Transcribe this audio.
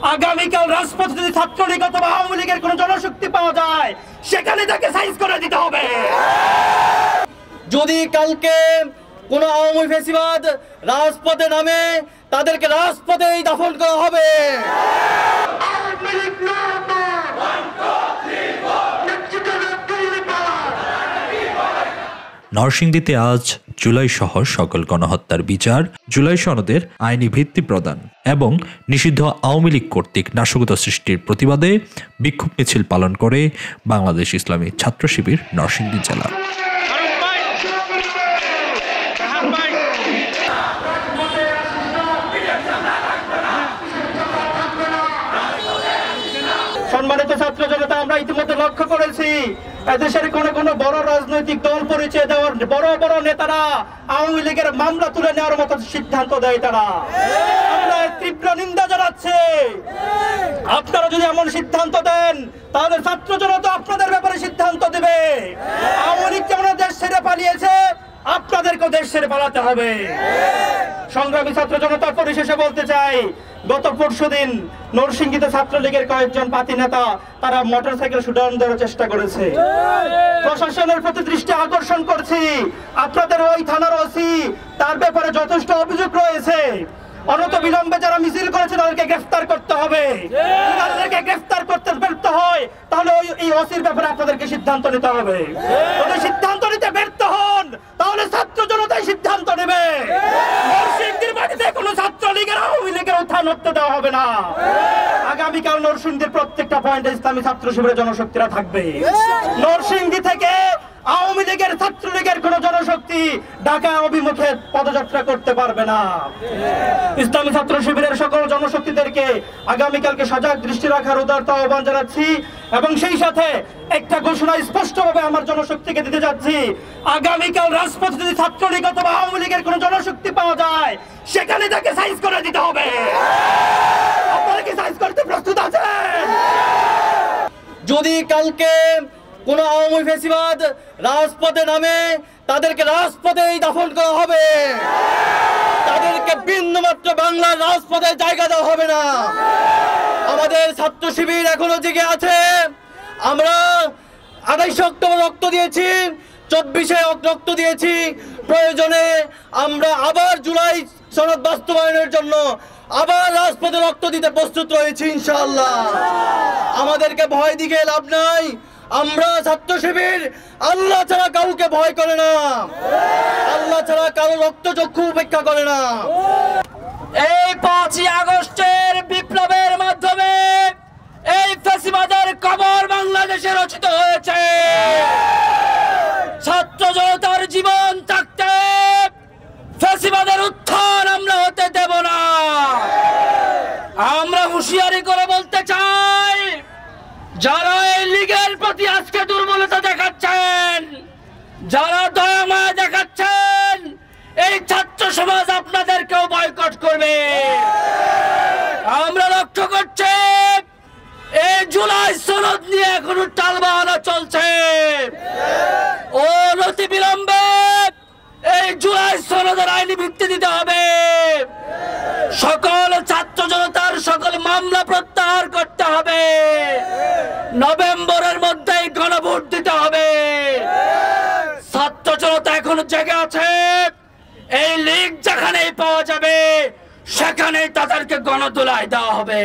আগামীকাল রাজপথে যদি ছাত্রলীগ অথবা আওয়ামী লীগের কোন জনশক্তি পাওয়া যায় সেখানে তাকে সাইজ করে দিতে হবে। যদি কালকে কোন আওয়ামী ফ্যাসিবাদ রাজপথে নামে তাদেরকে রাজপথেই দাফন করা হবে। নরসিংদীতে আজ জুলাই সহ সকল গণহত্যার বিচার, জুলাই সনদের আইনি ভিত্তি প্রদান এবং নিষিদ্ধ আওয়ামী লীগ কর্তৃক নাশকতা সৃষ্টির প্রতিবাদে বিক্ষোভ মিছিল পালন করে বাংলাদেশ ইসলামী ছাত্র শিবির নরসিংদী জেলা। সম্মানিত ছাত্র জনতা, আমরা ইতিমধ্যে লক্ষ্য করেছি এদেশের কোন বড় রাজনৈতিক দল পরিচয় দেওয়ার বড় বড় নেতারা আওয়ামী লীগের মামলা তুলে নেওয়ার মতো সিদ্ধান্ত দেয়। তারা আমরা তীব্র নিন্দা জানাচ্ছি। আপনারা যদি এমন সিদ্ধান্ত দেন তাহলে ছাত্র জনতা আপনাদের ব্যাপারে সিদ্ধান্ত দেবে। আওয়ামী লীগ যেমন দেশ ছেড়ে পালিয়েছে আপনাদেরকেও দেশ ছেড়ে পালাতে হবে। সংগ্রামী ছাত্র জনতা, পরিশেষে বলতে চাই, গত পরশুদিন নরসিংদীতে ছাত্রলীগের কয়েকজন পাতি নেতা তারা মোটরসাইকেল শুটাউন দেওয়ার চেষ্টা করেছে। প্রশাসনের প্রতি দৃষ্টি আকর্ষণ করছি, আপনাদের ওই থানার ওসি তার ব্যাপারে যথেষ্ট অভিযোগ রয়েছে। অনতিবিলম্বে যারা মিছিল করেছে তাদেরকে গ্রেফতার করতে হবে। তাদেরকে গ্রেফতার করতে ব্যর্থ হয় তাহলে এই ওসির ব্যাপারে আপনাদেরকে সিদ্ধান্ত নিতে হবে। যদি সিদ্ধান্ত নিতে ব্যর্থ হন তাহলে ছাত্র জনতাই সিদ্ধান্ত নেবে। নরসিংদীর মাটিতে কোনো ছাত্রলীগের আওয়ামী লীগের উত্থান হতে দেওয়া হবে না। আগামীকাল নরসিংদীর প্রত্যেকটা পয়েন্টে ইসলামী ছাত্র শিবিরের জনশক্তিরা থাকবে। নরসিংদী থেকে আওয়ামী লীগের ছাত্রলীগের কোন জনশক্তি ঢাকা অভিমুখে পদযাত্রা করতে পারবে না। ইসলামী ছাত্র শিবিরের সকল জনশক্তিদেরকে আগামীকালকে সজাগ দৃষ্টি রাখার উদারতা আহ্বান জানাচ্ছি এবং সেই সাথে একটা ঘোষণা স্পষ্টভাবে আমার জনশক্তিকে দিতে যাচ্ছি, আগামীকাল রাজপথে যদি ছাত্রলীগ অথবা আওয়ামী লীগের কোন জনশক্তি পাওয়া যায় সেখানে তাকে সাইজ করে দিতে হবে। আপনারা কি সাইজ করতে প্রস্তুত আছেন? যদি কালকে কোন আওয়ামী ফ্যাসিবাদ রাজপথে নামে তাদেরকে রাজপথেই দাফন করা হবে। তাদেরকে বিন্দুমাত্র বাংলার রাজপথে জায়গা দেওয়া হবে না। আমাদের ছাত্র শিবির এখনো জেগে আছে। আমরা 28 অক্টোবর রক্ত দিয়েছি, 24-এ রক্ত দিয়েছি। প্রয়োজনে আমরা আবার জুলাই সনদ বাস্তবায়নের জন্য আবার রাজপথে রক্ত দিতে প্রস্তুত রয়েছি ইনশাআল্লাহ। আমাদেরকে ভয় দিকে লাভ নাই। আমরা ছাত্র শিবির আল্লাহ ছাড়া কাউকে ভয় করে না, আল্লাহ ছাড়া কারো রক্তচক্ষু উপেক্ষা করে না। এই 5ই আগস্টের বিপ্লবের মাধ্যমে এই ফ্যাসিবাদের কবর বাংলাদেশে রচিত হয়েছে। ছাত্র জনতার জীবন থাকতে ফ্যাসিবাদের উত্থান আমরা হতে দেব না। আমরা হুঁশিয়ারি করে বলতে চাই, যারা এই লীগের প্রতি আজকে দুর্বলতা দেখাচ্ছেন, যারা দয়াময় দেখাচ্ছেন, এই ছাত্র সমাজ আপনাদেরকেও বয়কট করবে। আমরা লক্ষ্য করছি এই জুলাই সনদ নিয়ে এখনো টালবাহানা চলছে। অনতিবিলম্বে এই জুলাই সনদের আইনি ভিত্তি দিতে হবে। সকল ছাত্র জনতার সকল মামলা প্রত্যাহার করতে হবে। নভেম্বরের মধ্যেই গণভোট দিতে হবে। ছাত্র জনতা এখনো জেগে আছে। এই লীগ যেখানেই পাওয়া যাবে সেখানেই তাদেরকে গণদোলায় দেওয়া হবে।